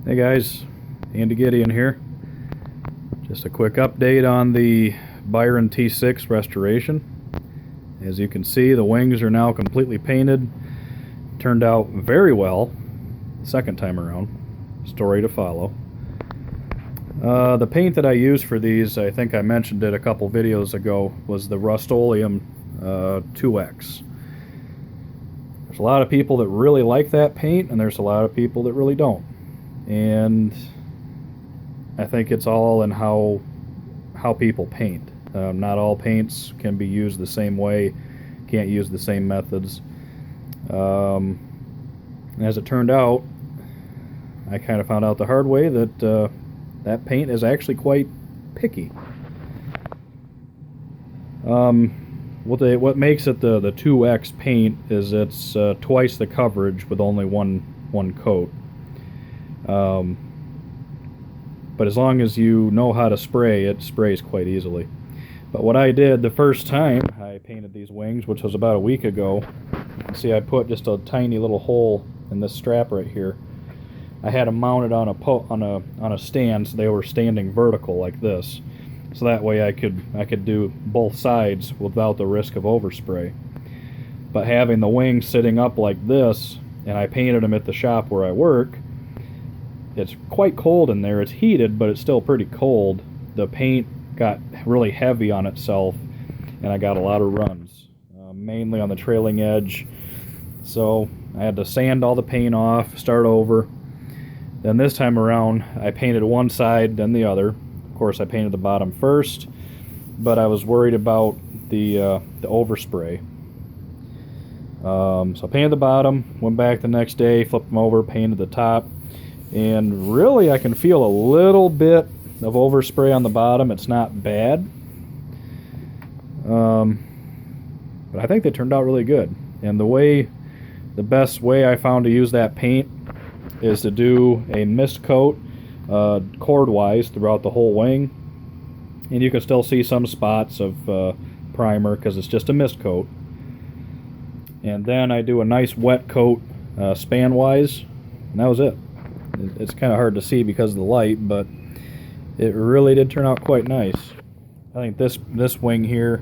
Hey guys, Andy Gideon here. Just a quick update on the Byron T6 restoration. As you can see, the wings are now completely painted. Turned out very well second time around. Story to follow. The paint that I used for these, I think I mentioned it a couple videos ago, was the Rust-Oleum 2X. There's a lot of people that really like that paint, and there's a lot of people that really don't. And I think it's all in how people paint. Not all paints can be used the same way, can't use the same methods. And as it turned out, I kind of found out the hard way that that paint is actually quite picky. What makes it the 2X paint is it's twice the coverage with only one coat. But as long as you know how to spray, it sprays quite easily. But what I did the first time I painted these wings, which was about a week ago, you can see I put just a tiny little hole in this strap right here. I had them mounted on a stand, so they were standing vertical like this. So that way I could do both sides without the risk of overspray. But having the wings sitting up like this, and I painted them at the shop where I work, it's quite cold in there. It's heated, but it's still pretty cold. The paint got really heavy on itself, and I got a lot of runs, mainly on the trailing edge. So I had to sand all the paint off, start over. Then this time around, I painted one side, then the other. Of course, I painted the bottom first, but I was worried about the overspray. So I painted the bottom, went back the next day, flipped them over, painted the top. And really, I can feel a little bit of overspray on the bottom. It's not bad. But I think they turned out really good. And the best way I found to use that paint is to do a mist coat cord-wise throughout the whole wing. And you can still see some spots of primer because it's just a mist coat. And then I do a nice wet coat span-wise, and that was it. It's kind of hard to see because of the light, but it really did turn out quite nice. I think this wing here,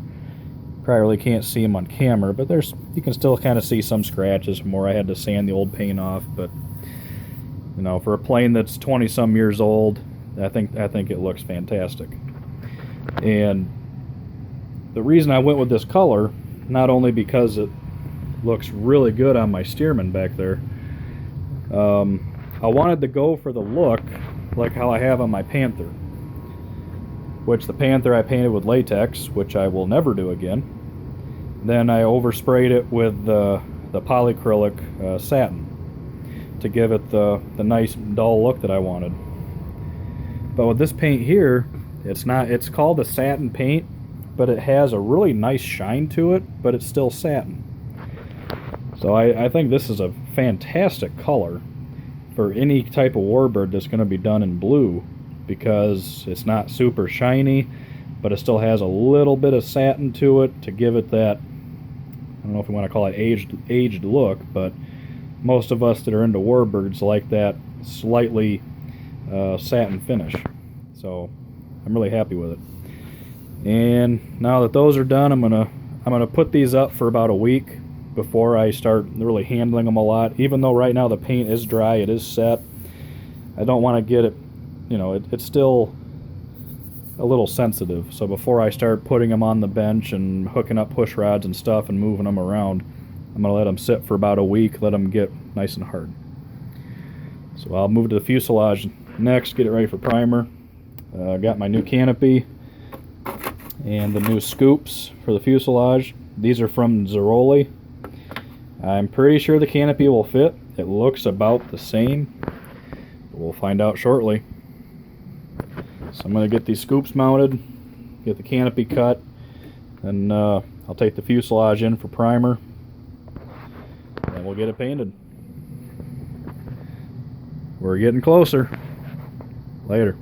probably really can't see them on camera, but you can still kind of see some scratches from where I had to sand the old paint off. But you know, for a plane that's 20-some years old, I think it looks fantastic. And the reason I went with this color, not only because it looks really good on my Stearman back there, I wanted to go for the look like how I have on my Panther, which the Panther I painted with latex, which I will never do again. Then I oversprayed it with the polyacrylic satin to give it the nice dull look that I wanted. But with this paint here, it's called a satin paint, but it has a really nice shine to it, but it's still satin. So I think this is a fantastic color for any type of warbird that's going to be done in blue, because it's not super shiny, but it still has a little bit of satin to it to give it that, I don't know if you want to call it aged look, but most of us that are into warbirds like that slightly satin finish. So I'm really happy with it. And now that those are done, I'm gonna put these up for about a week before I start really handling them a lot. Even though right now the paint is dry, it is set, I don't want to get it, you know, it's still a little sensitive. So before I start putting them on the bench and hooking up push rods and stuff and moving them around, I'm going to let them sit for about a week, let them get nice and hard. So I'll move to the fuselage next, get it ready for primer. Got my new canopy and the new scoops for the fuselage. These are from Zeroli. I'm pretty sure the canopy will fit. It looks about the same, but we'll find out shortly. So I'm going to get these scoops mounted, get the canopy cut, and I'll take the fuselage in for primer, and we'll get it painted. We're getting closer. Later.